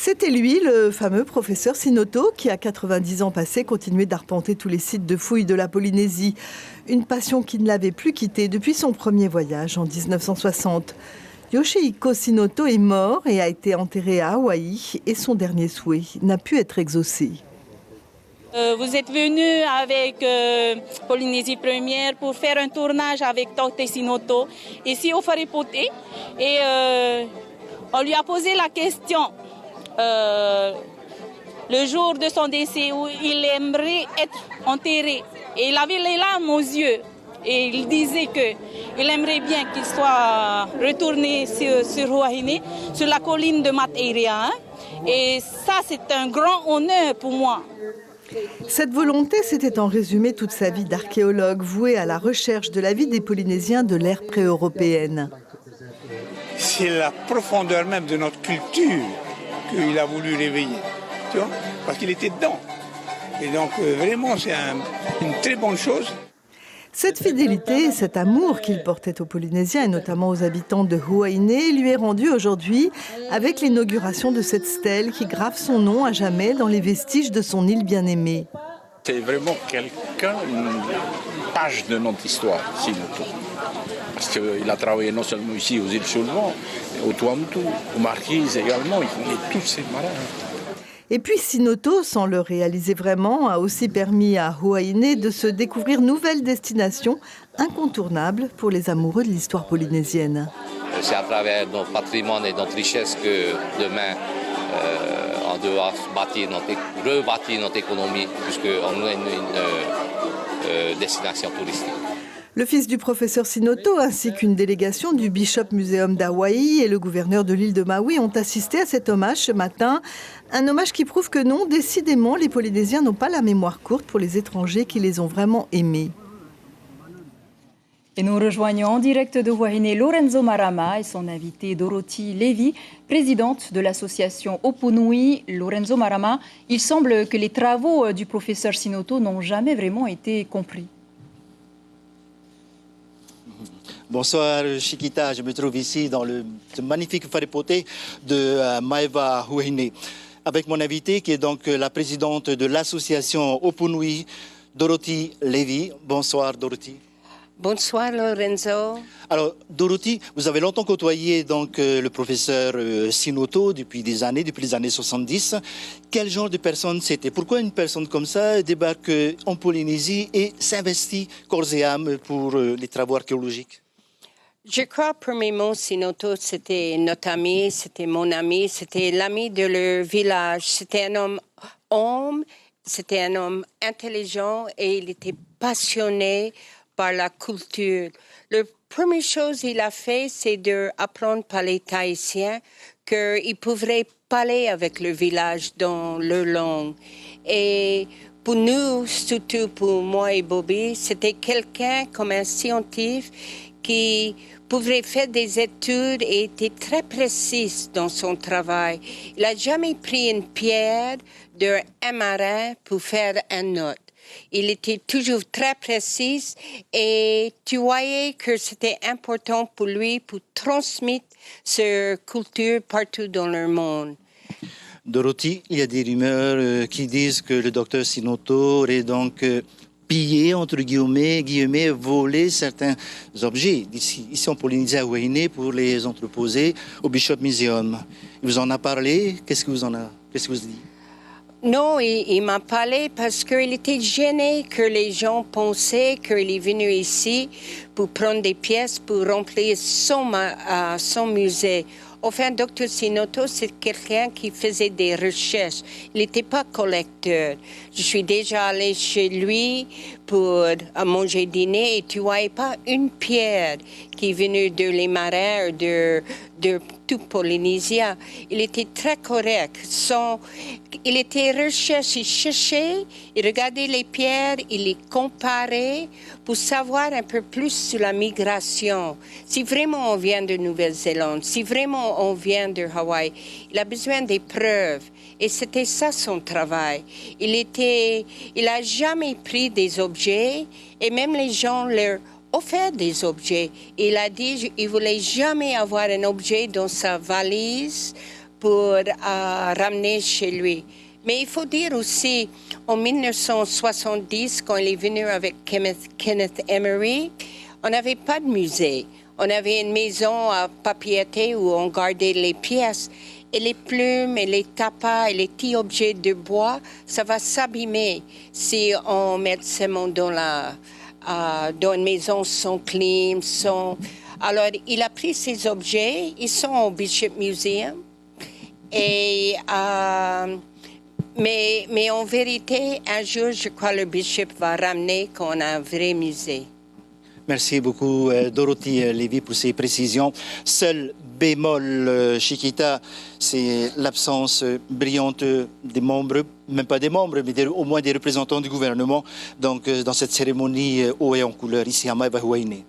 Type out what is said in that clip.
C'était lui, le fameux professeur Sinoto, qui à 90 ans passés continuait d'arpenter tous les sites de fouilles de la Polynésie. Une passion qui ne l'avait plus quitté depuis son premier voyage en 1960. Yoshihiko Sinoto est mort et a été enterré à Hawaï et son dernier souhait n'a pu être exaucé. Vous êtes venu avec Polynésie Première pour faire un tournage avec Dr Sinoto ici au Wharepote et on lui a posé la question le jour de son décès où il aimerait être enterré et il avait les larmes aux yeux et il disait qu'il aimerait bien qu'il soit retourné sur Huahine, sur la colline de Mateiria, et ça c'est un grand honneur pour moi. Cette volonté, c'était en résumé toute sa vie d'archéologue voué à la recherche de la vie des Polynésiens de l'ère pré-européenne. C'est la profondeur même de notre culture qu'il a voulu réveiller, tu vois, parce qu'il était dedans. Et donc vraiment, c'est une très bonne chose. Cette fidélité, cet amour qu'il portait aux Polynésiens et notamment aux habitants de Huahine lui est rendu aujourd'hui avec l'inauguration de cette stèle qui grave son nom à jamais dans les vestiges de son île bien-aimée. C'est vraiment quelqu'un, une page de notre histoire, Sinoto. Parce qu'il a travaillé non seulement ici aux îles Seulement, mais au Tuamotu, aux Marquises également, il connaît tous ces marins. Et puis Sinoto, sans le réaliser vraiment, a aussi permis à Huahine de se découvrir nouvelles destinations incontournables pour les amoureux de l'histoire polynésienne. C'est à travers notre patrimoine et notre richesse que demain, on doit rebâtir notre économie, puisqu'on est une destination touristique. Le fils du professeur Sinoto ainsi qu'une délégation du Bishop Museum d'Hawaï et le gouverneur de l'île de Maui ont assisté à cet hommage ce matin. Un hommage qui prouve que non, décidément, les Polynésiens n'ont pas la mémoire courte pour les étrangers qui les ont vraiment aimés. Et nous rejoignons en direct de Huahine Lorenzo Marama et son invitée Dorothy Levy, présidente de l'association Opunui. Lorenzo Marama, il semble que les travaux du professeur Sinoto n'ont jamais vraiment été compris. Bonsoir Chiquita, je me trouve ici dans le magnifique Wharepote de Maeva Huahine avec mon invité qui est donc la présidente de l'association Opunui, Dorothy Levy. Bonsoir Dorothy. Bonsoir Lorenzo. Alors Dorothy, vous avez longtemps côtoyé donc le professeur Sinoto depuis les années 70. Quel genre de personne c'était? Pourquoi une personne comme ça débarque en Polynésie et s'investit corps et âme pour les travaux archéologiques? Je crois, premièrement, Sinoto, c'était notre ami, c'était mon ami, c'était l'ami de leur village. C'était un homme, c'était un homme intelligent et il était passionné par la culture. La première chose qu'il a fait, c'est d'apprendre par les Tahitiens qu'ils pouvaient parler avec le village dans leur langue. Et pour nous, surtout pour moi et Bobby, c'était quelqu'un comme un scientifique qui pouvait faire des études et était très précis dans son travail. Il n'a jamais pris une pierre d'un marin pour faire une note. Il était toujours très précis et tu voyais que c'était important pour lui pour transmettre sa culture partout dans le monde. Dorothy, il y a des rumeurs qui disent que le docteur Sinoto aurait donc pillé, entre guillemets, volé certains objets ici en Polynésie à Huahine pour les entreposer au Bishop Museum. Il vous en a parlé? Qu'est-ce que vous dit? Non, il m'a parlé parce qu'il était gêné que les gens pensaient qu'il est venu ici pour prendre des pièces pour remplir son musée. Enfin, Dr Sinoto, c'est quelqu'un qui faisait des recherches. Il n'était pas collecteur. Je suis déjà allée chez lui pour manger dîner et tu ne voyais pas une pierre qui est venue de les marins de tout Polynésien. Il était très correct. Il était recherché, il cherchait, il regardait les pierres, il les comparait pour savoir un peu plus sur la migration. Si vraiment on vient de Nouvelle-Zélande, si vraiment on vient de Hawaï, il a besoin des preuves. Et c'était ça son travail. Il n'a jamais pris des objets et même les gens leur offert des objets. Il a dit qu'il ne voulait jamais avoir un objet dans sa valise pour ramener chez lui. Mais il faut dire aussi, en 1970, quand il est venu avec Kenneth Emery, on n'avait pas de musée. On avait une maison à papier où on gardait les pièces. Et les plumes, et les tapas, et les petits objets de bois, ça va s'abîmer si on met seulement dans une maison sans clim, sans... Alors, il a pris ces objets, ils sont au Bishop Museum. Et, mais en vérité, un jour, je crois que le Bishop va ramener qu'on a un vrai musée. Merci beaucoup, Dorothy Lévy, pour ces précisions. Seul bémol, Chiquita, c'est l'absence brillante des membres, même pas des membres, mais au moins des représentants du gouvernement, donc, dans cette cérémonie haut et en couleur ici à Maïva Huayné.